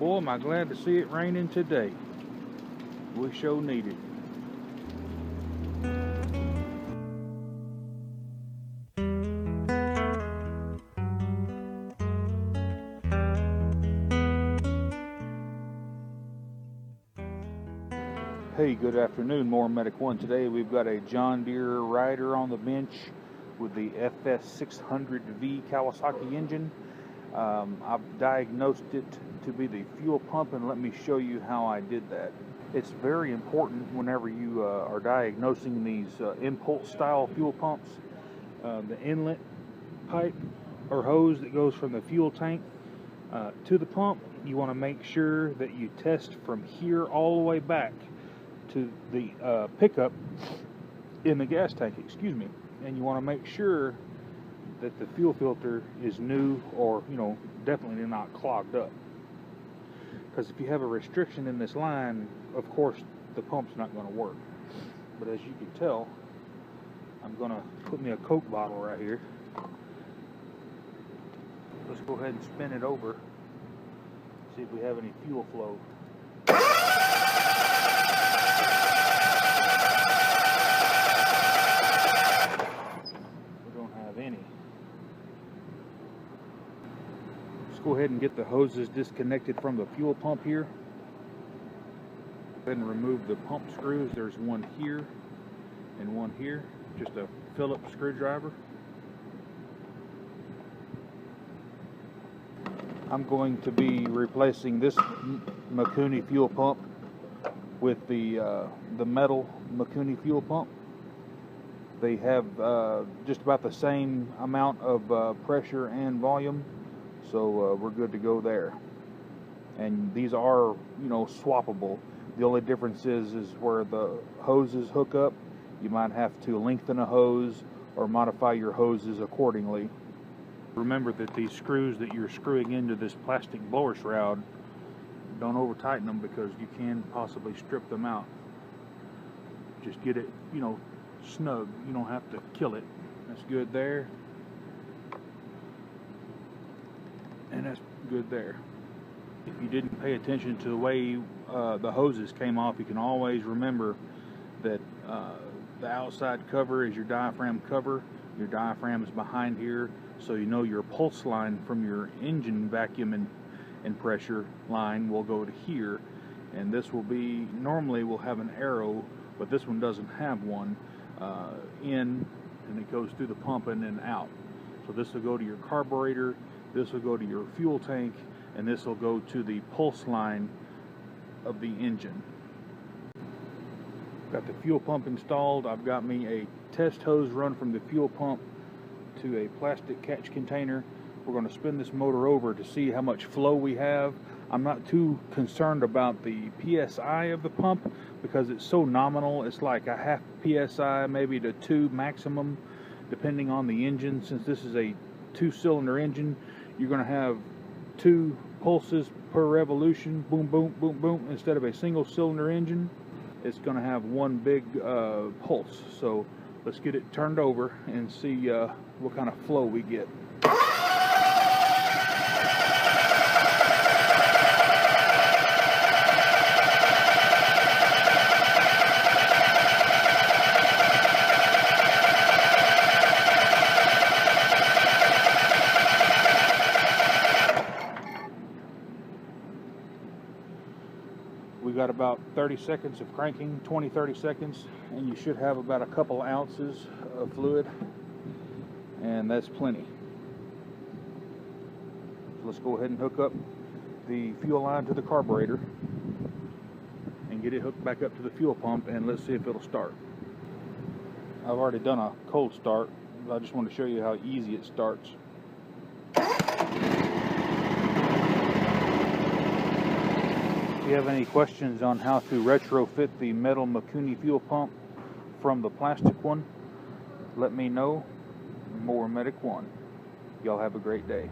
Boy, am I glad to see it raining today. We sure need it. Hey, good afternoon, More Medic One. Today we've got a John Deere rider on the bench with the FS600V Kawasaki engine. I've diagnosed it to be the fuel pump, and let me show you how I did that. It's very important whenever you are diagnosing these impulse style fuel pumps, the inlet pipe or hose that goes from the fuel tank to the pump. You want to make sure that you test from here all the way back to the pickup in the gas tank, and you want to make sure that the fuel filter is new, or definitely not clogged up, because if you have a restriction in this line, of course the pump's not going to work. But as you can tell, I'm going to put me a Coke bottle right here. Let's go ahead and spin it over, see if we have any fuel flow. Go ahead and get the hoses disconnected from the fuel pump here. Then remove the pump screws. There's one here and one here, just a Phillips screwdriver. I'm going to be replacing this Mikuni fuel pump with the metal Mikuni fuel pump. They have just about the same amount of pressure and volume. So we're good to go there. And these are, swappable. The only difference is where the hoses hook up. You might have to lengthen a hose or modify your hoses accordingly. Remember that these screws that you're screwing into this plastic blower shroud, don't over tighten them, because you can possibly strip them out. Just get it, snug. You don't have to kill it. That's good there. And that's good there. If you didn't pay attention to the way the hoses came off, you can always remember that the outside cover is your diaphragm cover. Your diaphragm is behind here, so your pulse line from your engine vacuum and pressure line will go to here. And this will be, normally we'll have an arrow, but this one doesn't have one, in, and it goes through the pump and then out. So this will go to your carburetor, this will go to your fuel tank, and this will go to the pulse line of the engine. Got the fuel pump installed. I've got me a test hose run from the fuel pump to a plastic catch container. We're going to spin this motor over to see how much flow we have. I'm not too concerned about the PSI of the pump, because it's so nominal. It's like a half PSI, maybe to 2 maximum, depending on the engine. Since this is a 2-cylinder engine, you're going to have 2 pulses per revolution, boom, boom, boom, boom. Instead of a single-cylinder engine, it's going to have one big pulse. So let's get it turned over and see what kind of flow we get. We got about 30 seconds of cranking, 20-30 seconds, and you should have about a couple ounces of fluid, and that's plenty. So let's go ahead and hook up the fuel line to the carburetor and get it hooked back up to the fuel pump, and let's see if it'll start. I've already done a cold start. I just want to show you how easy it starts. If you have any questions on how to retrofit the metal Mikuni fuel pump from the plastic one, let me know. More Medic One. Y'all have a great day.